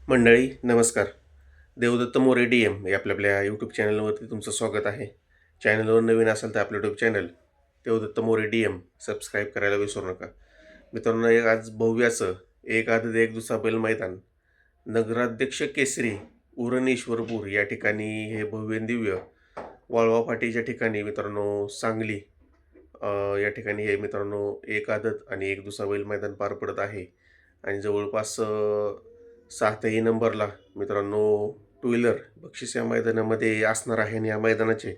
मंडळी नमस्कार. Devdatt More D M या आपल्या यूट्यूब चॅनलवरती तुमचं स्वागत आहे. चॅनलवर नवीन असाल तर आपलं YouTube channel Devdatta More D M subscribe करायला विसरू नका. मित्रांनो, एक आज भव्याचं एक आदत एक दुसरा बैल मैदान नगराध्यक्ष केसरी उरण ईश्वरपूर या ठिकाणी हे भव्य आणि दिव्य वाळवा फाटीच्या ठिकाणी मित्रांनो सांगली या ठिकाणी हे मित्रांनो एक आदत आणि एक दुसरा बैल मैदान पार पडत आहे. आणि जवळपास 7ही नंबरला मित्रांनो टू व्हीलर बक्षीस या मैदानामध्ये असणार आहे. आणि या मैदानाचे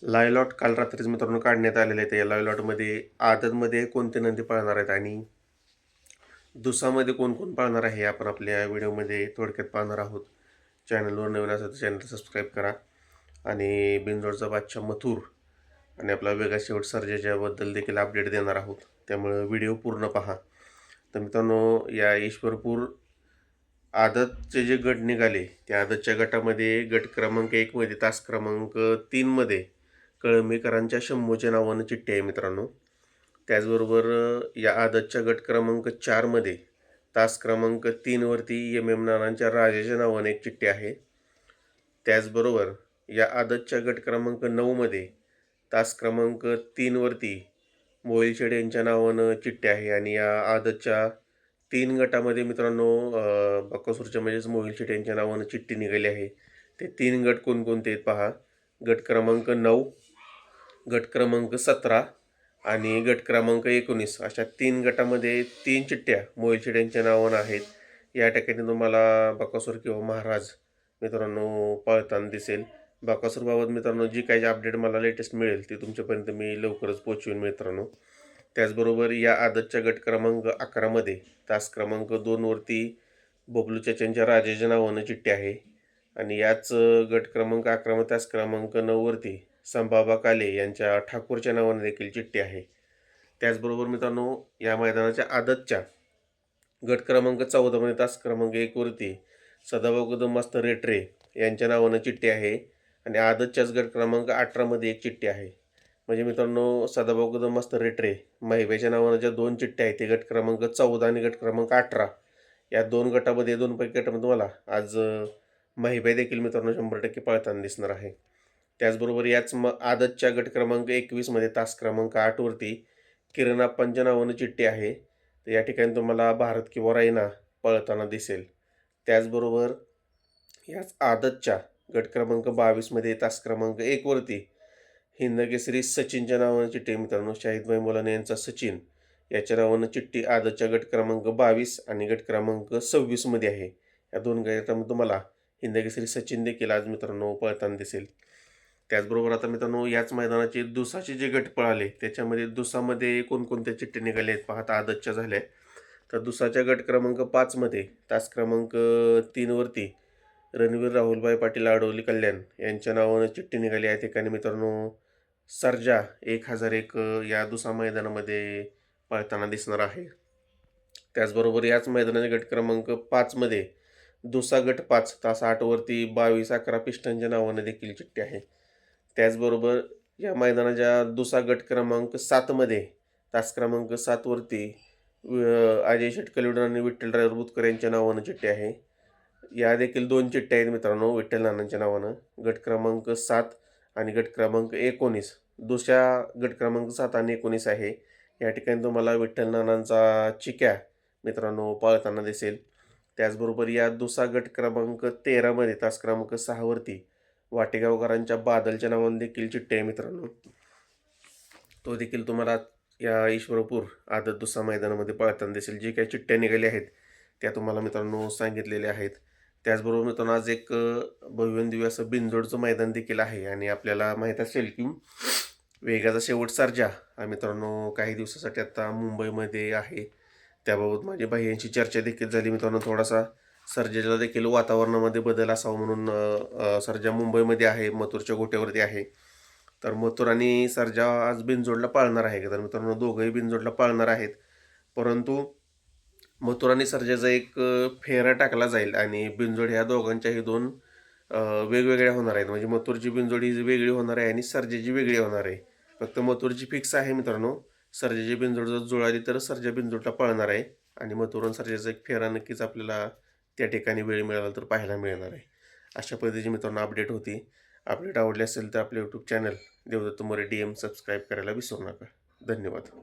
लाईव्ह लॉट काल रात्रीच मित्रांनो काढण्यात आलेले आहेत. या लाईव्ह लॉटमध्ये आदतमध्ये कोणते नंदी पाळणार आहेत आणि दुसामध्ये कोण कोण पाळणार आहे हे आपण आपल्या व्हिडिओमध्ये थोडक्यात पाहणार आहोत. चॅनलवर नवीन असेल तर चॅनल सबस्क्राईब करा. आणि बिनजोडचा बादशाह मथुर आणि आपला वेगा शेवट सर्जाच्याबद्दल देखील अपडेट देणार आहोत, त्यामुळे व्हिडिओ पूर्ण पहा. तर मित्रांनो, या ईश्वरपूर आदतचे जे गट निघाले त्या आदतच्या गटामध्ये गट क्रमांक 1मध्ये तास क्रमांक 3मध्ये कळंबेकरांच्या शंभूच्या नावानं चिठ्ठी आहे मित्रांनो. त्याचबरोबर या आदतच्या गट क्रमांक 4मध्ये तास क्रमांक 3वरती MM नानांच्या राजाच्या नावानं एक चिठ्ठी आहे. त्याचबरोबर या आदतच्या गट क्रमांक 9मध्ये तास क्रमांक 3वरती मोहिलशेठ यांच्या नावानं चिठ्ठी आहे. आणि या आदतच्या 3 गटामध्ये मित्रांनो बकासूरच्या म्हणजेच मोहिलशेठ यांच्या नावानं चिठ्ठी निघाली आहे. ते 3 गट कोणकोणते आहेत पहा. गट क्रमांक 9, गट क्रमांक 17 आणि गट क्रमांक 19 अशा 3 गटामध्ये 3 चिठ्ठ्या मोहिलशेठ यांच्या नावानं आहेत. या ठिकाणी तुम्हाला बकासूर किंवा महाराज मित्रांनो पळताना दिसेल. बकासूरबाबत मित्रांनो जी काही अपडेट मला लेटेस्ट मिळेल ती तुमच्यापर्यंत मी लवकरच पोहोचवेन मित्रांनो. त्याचबरोबर या आदतच्या गट क्रमांक 11मध्ये तास क्रमांक 2वरती बबलू चाच्यांच्या राजाच्या नावानं चिठ्ठी आहे. आणि याच गट क्रमांक 11 तास क्रमांक 9वरती संभाबा काले यांच्या ठाकूरच्या नावानं देखील चिठ्ठी आहे. त्याचबरोबर मित्रांनो, या मैदानाच्या आदतच्या गट क्रमांक 14मध्ये तास क्रमांक 1वरती सदाभाऊ कदम मास्तर रेटरे यांच्या नावानं चिठ्ठी आहे. आणि आदतच्याच गट क्रमांक 18मध्ये एक चिठ्ठी आहे. म्हणजे मित्रांनो, सदाभाऊ कदम मास्तर रेटरे महिब्याच्या नावानं ज्या 2 चिठ्ठ्या आहेत ते गट क्रमांक 14 आणि गट क्रमांक 18 या 2 गटामध्ये 2 पैकी गटामध्ये तुम्हाला आज महिब्या देखील मित्रांनो 100% पळताना दिसणार आहे. त्याचबरोबर याच आदतच्या गट क्रमांक 21मध्ये तास क्रमांक 8वरती किरण आप्पांच्या नावानं चिठ्ठी आहे. तर या ठिकाणी तुम्हाला भारत किंवा रायना पळताना दिसेल. त्याचबरोबर याच आदतच्या गट क्रमांक 22मध्ये तास क्रमांक 1वरती हिंदकेसरी सचिनच्या नावानं चिठ्ठी मित्रांनो. शाहिदभाई मुलाने यांचा सचिन याच्या नावानं चिठ्ठी आदतच्या गट क्रमांक 22 आणि गट क्रमांक 26मध्ये आहे. या 2 गटामध्ये तुम्हाला हिंदकेसरी सचिन देखील आज मित्रांनो पळताना दिसेल. त्याचबरोबर आता मित्रांनो, याच मैदानाचे दुसाचे जे गट पळाले त्याच्यामध्ये दुसामध्ये कोणकोणत्या चिठ्ठी निघाले आहेत पाहता आदतच्या झाल्या. तर दुसाच्या गट क्रमांक 5मध्ये तास क्रमांक 3वरती रणवीर राहुलभाई पाटील आडवली कल्याण यांच्या नावानं चिठ्ठी निघाली. या ठिकाणी मित्रांनो सर्जा 1001 या दुसा मैदानामध्ये पळताना दिसणार आहे. त्याचबरोबर याच मैदानाच्या गट क्रमांक 5मध्ये दुसा गट 5 तास 8वरती 2211 पिस्टनच्या नावानं देखील चिठ्ठी आहे. त्याचबरोबर या मैदानाच्या दुसा गट क्रमांक 7मध्ये तास क्रमांक 7वरती अजय शेटकलविडन आणि विठ्ठल ड्रायव्हर बुतकर यांच्या नावानं चिठ्ठी आहे. या देखील 2 चिठ्ठ्या आहेत मित्रांनो विठ्ठल नानांच्या नावानं. गट क्रमांक 7 आणि गट क्रमांक 19 दुसऱ्या गट क्रमांक 7 आणि 19 आहे. या ठिकाणी तुम्हाला विठ्ठल नानांचा चिक्या मित्रांनो पळताना दिसेल. त्याचबरोबर या दुसरा गट क्रमांक 13मध्ये तास क्रमांक 6वरती वाटेगावकरांच्या बादलच्या नावानं देखील चिठ्ठी आहे मित्रांनो. तो देखील तुम्हाला या ईश्वरपूर आदत दुसरा मैदानामध्ये पळताना दिसेल. जे काही चिठ्ठ्या निघाल्या आहेत त्या तुम्हाला मित्रांनो सांगितलेल्या आहेत. त्याचबरोबर मित्रांनो, आज एक भव्य दिव्य असं बिनजोडचं मैदान देखील आहे. आणि आपल्याला माहीत असेल की वेगाचा शेवट सर्जा हा मित्रांनो काही दिवसासाठी आता मुंबईमध्ये आहे. त्याबाबत माझ्या भाईंची चर्चा देखील झाली मित्रांनो. थोडासा सर्जाला देखील वातावरणामध्ये बदल असावा म्हणून सर्जा मुंबईमध्ये आहे, मथुरच्या गोट्यावरती आहे. तर मथुर आणि सर्जा आज बिनजोडला पाळणार आहे. तर मित्रांनो, दोघंही बिनजोडला पाळणार आहेत. परंतु मथुर आणि सर्जाचा एक फेरा टाकला जाईल आणि बिनजोड ह्या दोघांच्याही 2 वेगवेगळ्या होणार आहेत. म्हणजे मथुरची बिनजोड ही वेगळी होणार आहे आणि सर्जाची वेगळी होणार आहे. फक्त मथुरची फिक्स आहे मित्रांनो. सर्जाची बिनजोड जर जुळाली तर सर्जा बिनजोडला पळणार आहे आणि मथुर आणि सर्जाचा एक फेरा नक्कीच आपल्याला त्या ठिकाणी वेळ मिळाला तर पाहायला मिळणार आहे. अशा पद्धतीची मित्रांनो अपडेट होती. अपडेट आवडली असेल तर आपलं YouTube channel Devdatta More DM subscribe करायला विसरू नका. धन्यवाद.